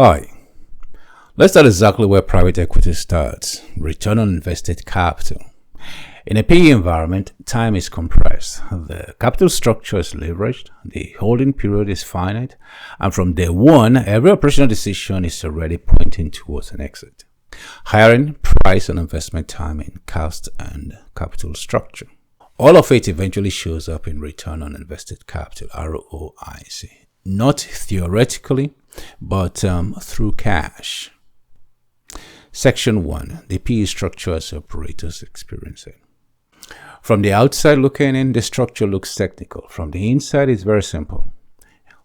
Hi, let's start exactly where private equity starts: return on invested capital. In a PE environment, time is compressed. The capital structure is leveraged, the holding period is finite, and from day one, every operational decision is already pointing towards an exit. Hiring, price and investment timing, cost and capital structure. All of it eventually shows up in return on invested capital, ROIC. Not theoretically, but through cash. Section 1. The PE structure as operators experience it. From the outside looking in, the structure looks technical. From the inside, it's very simple.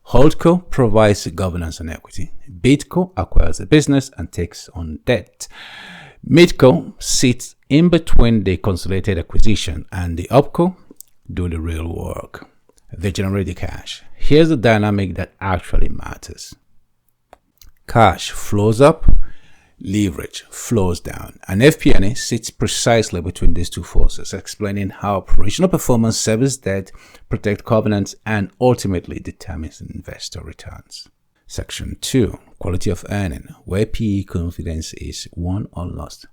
Holdco provides governance and equity. Bidco acquires a business and takes on debt. Midco sits in between the consolidated acquisition, and the Opco do the real work. They generate the cash. Here's the dynamic that actually matters. Cash flows up, leverage flows down, and FP&A sits precisely between these two forces, explaining how operational performance services debt, protect covenants, and ultimately determines investor returns. Section 2. Quality of earning, where PE confidence is won or lost.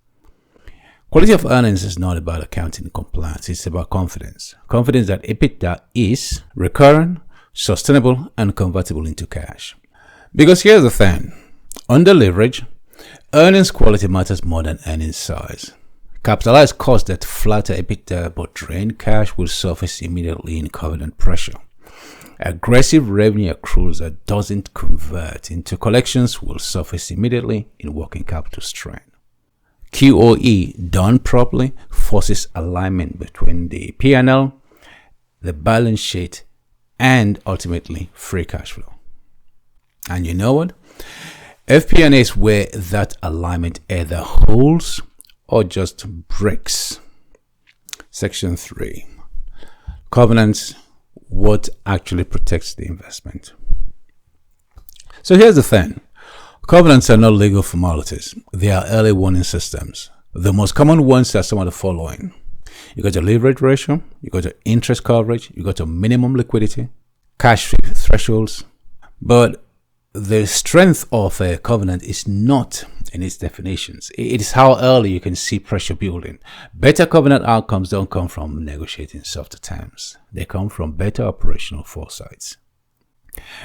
Quality of earnings is not about accounting compliance, it's about confidence. Confidence that EBITDA is recurring, sustainable, and convertible into cash. Because here's the thing, under leverage, earnings quality matters more than earnings size. Capitalized costs that flatter EBITDA but drain cash will surface immediately in covenant pressure. Aggressive revenue accruals that doesn't convert into collections will surface immediately in working capital strain. QOE done properly forces alignment between the P&L, the balance sheet, and ultimately free cash flow. And you know what? FP&A is where that alignment either holds or just breaks. Section 3. Covenants, what actually protects the investment. So here's the thing. Covenants are not legal formalities. They are early warning systems. The most common ones are some of the following. You got your leverage ratio, you got your interest coverage, you got your minimum liquidity, cash sweep thresholds. But the strength of a covenant is not in its definitions. It is how early you can see pressure building. Better covenant outcomes don't come from negotiating softer terms. They come from better operational foresights.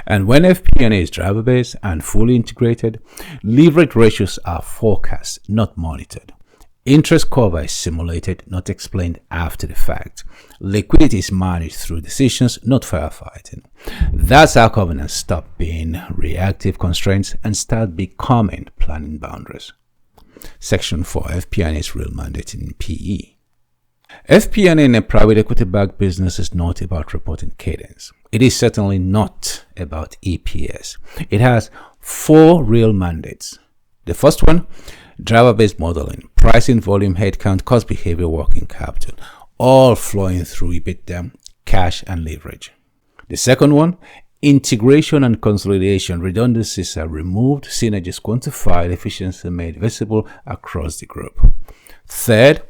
And when FP&A is driver-based and fully integrated, leverage ratios are forecast, not monitored. Interest cover is simulated, not explained after the fact. Liquidity is managed through decisions, not firefighting. That's how covenants stop being reactive constraints and start becoming planning boundaries. Section 4. FP&A's real mandate in PE. FP&A in a private equity-backed business is not about reporting cadence. It is certainly not about EPS. It has 4 real mandates. The first one, driver-based modeling, pricing, volume, headcount, cost, behavior, working capital, all flowing through EBITDA, cash, and leverage. The second one, integration and consolidation, redundancies are removed, synergies quantified, efficiency made visible across the group. Third,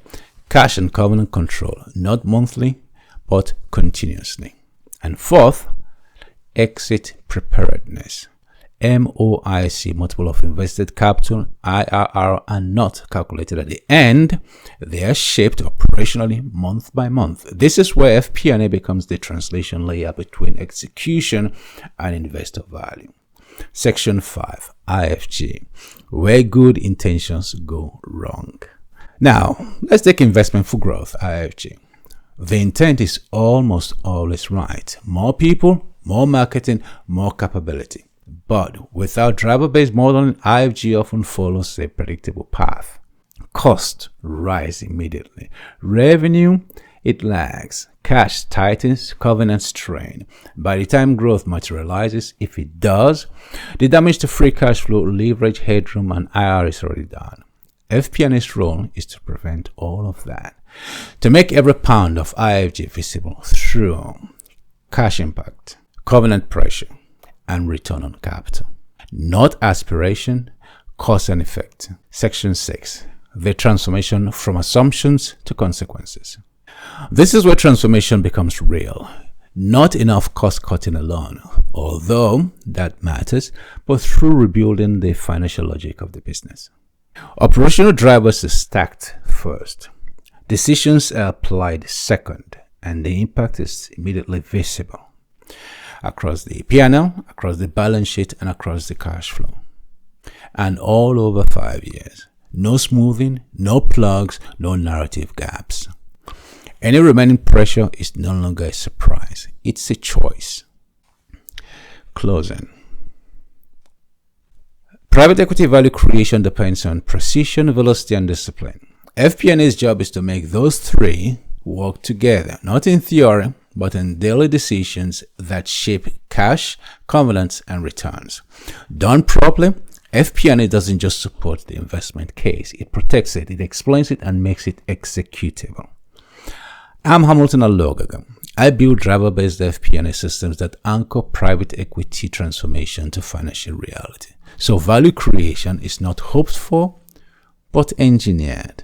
cash and covenant control, not monthly, but continuously. And fourth, exit preparedness. MOIC, multiple of invested capital, IRR, are not calculated at the end. They are shaped operationally month by month. This is where FP&A becomes the translation layer between execution and investor value. Section 5, IFG, where good intentions go wrong. Now, let's take investment for growth, IFG. The intent is almost always right. More people, more marketing, more capability. But without driver-based modeling, IFG often follows a predictable path. Cost rise immediately. Revenue, it lags. Cash tightens, covenants strain. By the time growth materializes, if it does, the damage to free cash flow, leverage, headroom, and IR is already done. FP&A's role is to prevent all of that, to make every pound of IFG visible through cash impact, covenant pressure, and return on capital. Not aspiration, cause and effect. Section 6. The transformation from assumptions to consequences. This is where transformation becomes real. Not enough cost cutting alone, although that matters, but through rebuilding the financial logic of the business. Operational drivers are stacked first. Decisions are applied second, and the impact is immediately visible across the P&L, across the balance sheet, and across the cash flow. And all over 5 years. No smoothing, no plugs, no narrative gaps. Any remaining pressure is no longer a surprise. It's a choice. Closing. Private equity value creation depends on precision, velocity, and discipline. FP&A's job is to make those three work together, not in theory, but in daily decisions that shape cash, covenants, and returns. Done properly, FP&A doesn't just support the investment case. It protects it, it explains it, and makes it executable. I'm Hamilton Alogaga. I build driver-based FP&A systems that anchor private equity transformation to financial reality. So value creation is not hoped for, but engineered.